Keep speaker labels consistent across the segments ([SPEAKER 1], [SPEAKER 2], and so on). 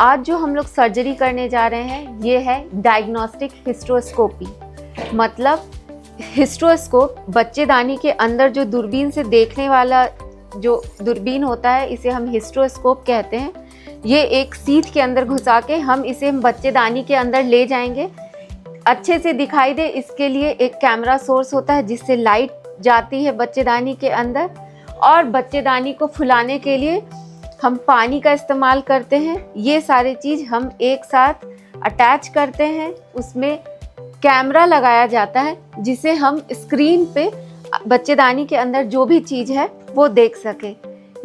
[SPEAKER 1] आज जो हम लोग सर्जरी करने जा रहे हैं ये है डायग्नोस्टिक हिस्ट्रोस्कोपी। मतलब हिस्ट्रोस्कोप बच्चेदानी के अंदर जो दूरबीन से देखने वाला जो दूरबीन होता है इसे हम हिस्ट्रोस्कोप कहते हैं। ये एक सीट के अंदर घुसा के हम इसे बच्चेदानी के अंदर ले जाएंगे। अच्छे से दिखाई दे इसके लिए एक कैमरा सोर्स होता है जिससे लाइट जाती है बच्चेदानी के अंदर, और बच्चेदानी को फुलाने के लिए हम पानी का इस्तेमाल करते हैं। ये सारी चीज़ हम एक साथ अटैच करते हैं, उसमें कैमरा लगाया जाता है जिसे हम स्क्रीन पे बच्चेदानी के अंदर जो भी चीज़ है वो देख सके।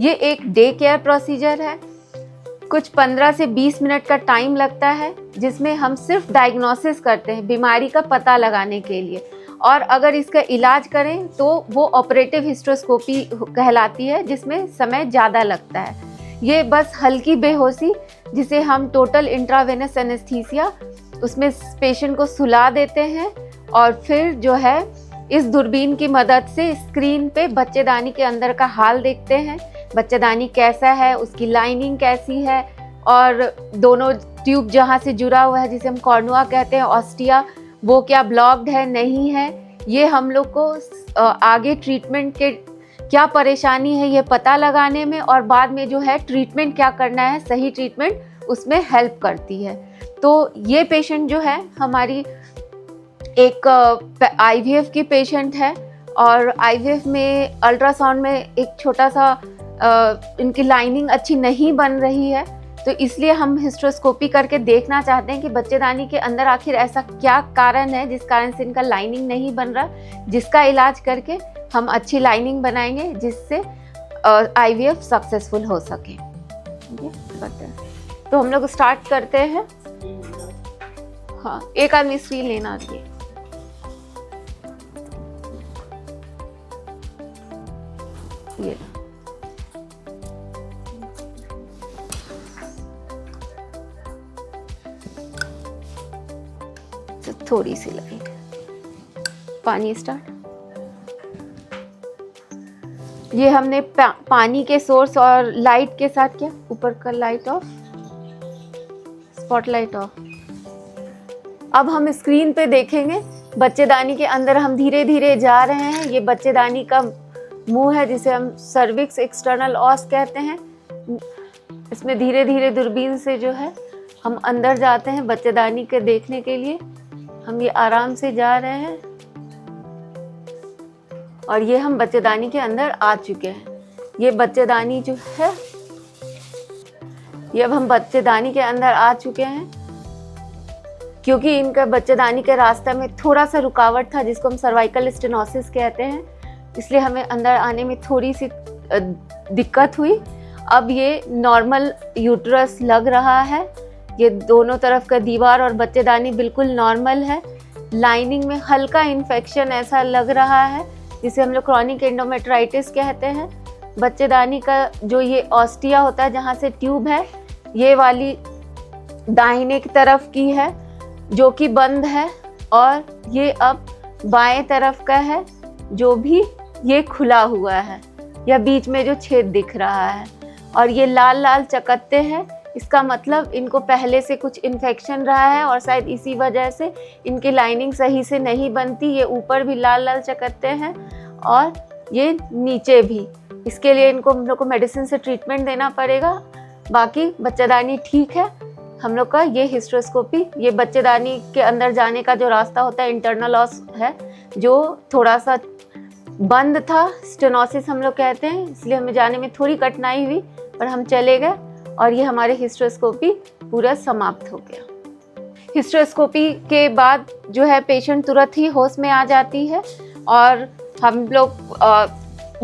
[SPEAKER 1] ये एक डे केयर प्रोसीजर है। कुछ 15 से 20 मिनट का टाइम लगता है जिसमें हम सिर्फ डायग्नोसिस करते हैं बीमारी का पता लगाने के लिए, और अगर इसका इलाज करें तो वो ऑपरेटिव हिस्ट्रोस्कोपी कहलाती है जिसमें समय ज़्यादा लगता है। ये बस हल्की बेहोशी जिसे हम टोटल इंट्रावेनस एनेस्थीसिया, उसमें पेशेंट को सुला देते हैं और फिर जो है इस दूरबीन की मदद से स्क्रीन पे बच्चेदानी के अंदर का हाल देखते हैं। बच्चेदानी कैसा है, उसकी लाइनिंग कैसी है, और दोनों ट्यूब जहाँ से जुड़ा हुआ है जिसे हम कॉर्नुआ कहते हैं, ऑस्टिया, वो क्या ब्लॉक्ड है नहीं है। ये हम लोग को आगे ट्रीटमेंट के क्या परेशानी है ये पता लगाने में, और बाद में जो है ट्रीटमेंट क्या करना है, सही ट्रीटमेंट उसमें हेल्प करती है। तो ये पेशेंट जो है हमारी एक IVF की पेशेंट है, और IVF में अल्ट्रासाउंड में एक छोटा सा इनकी लाइनिंग अच्छी नहीं बन रही है, तो इसलिए हम हिस्ट्रोस्कोपी करके देखना चाहते हैं कि बच्चेदानी के अंदर आखिर ऐसा क्या कारण है जिस कारण से इनका लाइनिंग नहीं बन रहा, जिसका इलाज करके हम अच्छी लाइनिंग बनाएंगे जिससे IVF सक्सेसफुल हो सके। तो हम लोग स्टार्ट करते हैं। हाँ, एक आदमी सुई लेना चाहिए। ये तो थोड़ी सी लगेगी। पानी स्टार्ट। ये हमने पानी के सोर्स और लाइट के साथ किया। ऊपर का लाइट ऑफ, स्पॉटलाइट ऑफ। अब हम स्क्रीन पे देखेंगे बच्चेदानी के अंदर हम धीरे धीरे जा रहे हैं। ये बच्चेदानी का मुंह है जिसे हम सर्विक्स एक्सटर्नल ऑस कहते हैं। इसमें धीरे धीरे दूरबीन से जो है हम अंदर जाते हैं बच्चेदानी के देखने के लिए। हम ये आराम से जा रहे हैं और ये हम बच्चेदानी के अंदर आ चुके हैं। ये बच्चेदानी जो है, ये अब हम बच्चेदानी के अंदर आ चुके हैं। क्योंकि इनका बच्चेदानी के रास्ते में थोड़ा सा रुकावट था जिसको हम सर्वाइकल स्टेनोसिस कहते हैं, इसलिए हमें अंदर आने में थोड़ी सी दिक्कत हुई। अब ये नॉर्मल यूट्रस लग रहा है। ये दोनों तरफ का दीवार और बच्चेदानी बिल्कुल नॉर्मल है। लाइनिंग में हल्का इन्फेक्शन ऐसा लग रहा है जिसे हम लोग क्रॉनिक एंडोमेट्राइटिस कहते हैं। बच्चेदानी का जो ये ऑस्टिया होता है जहाँ से ट्यूब है, ये वाली दाहिने की तरफ की है जो कि बंद है, और ये अब बाएं तरफ का है जो भी ये खुला हुआ है, या बीच में जो छेद दिख रहा है। और ये लाल लाल चकत्ते हैं, इसका मतलब इनको पहले से कुछ इन्फेक्शन रहा है और शायद इसी वजह से इनकी लाइनिंग सही से नहीं बनती। ये ऊपर भी लाल लाल चकत्ते हैं और ये नीचे भी। इसके लिए इनको हम लोग को मेडिसिन से ट्रीटमेंट देना पड़ेगा। बाकी बच्चेदानी ठीक है। हम लोग का ये हिस्ट्रोस्कोपी, ये बच्चेदानी के अंदर जाने का जो रास्ता होता है इंटरनल ऑस है, जो थोड़ा सा बंद था, स्टेनोसिस हम लोग कहते हैं, इसलिए हमें जाने में थोड़ी कठिनाई हुई, पर हम चले गए और ये हमारे हिस्ट्रोस्कोपी पूरा समाप्त हो गया। हिस्ट्रोस्कोपी के बाद जो है पेशेंट तुरंत ही होश में आ जाती है, और हम लोग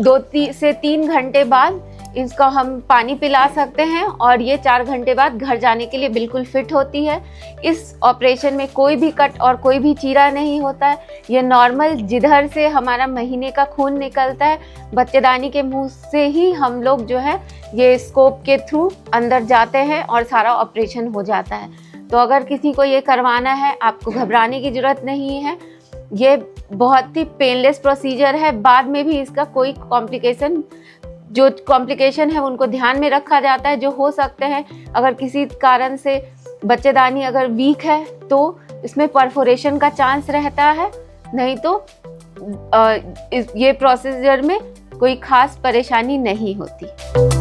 [SPEAKER 1] 2 से 3 घंटे बाद इसको हम पानी पिला सकते हैं, और ये 4 घंटे बाद घर जाने के लिए बिल्कुल फिट होती है। इस ऑपरेशन में कोई भी कट और कोई भी चीरा नहीं होता है। ये नॉर्मल जिधर से हमारा महीने का खून निकलता है, बच्चेदानी के मुंह से ही हम लोग जो है ये स्कोप के थ्रू अंदर जाते हैं और सारा ऑपरेशन हो जाता है। तो अगर किसी को ये करवाना है, आपको घबराने की ज़रूरत नहीं है। ये बहुत ही पेनलेस प्रोसीजर है। बाद में भी इसका कोई कॉम्प्लिकेशन जो कॉम्प्लिकेशन है उनको ध्यान में रखा जाता है, जो हो सकते हैं। अगर किसी कारण से बच्चेदानी अगर वीक है तो इसमें परफोरेशन का चांस रहता है, नहीं तो ये प्रोसीजर में कोई खास परेशानी नहीं होती।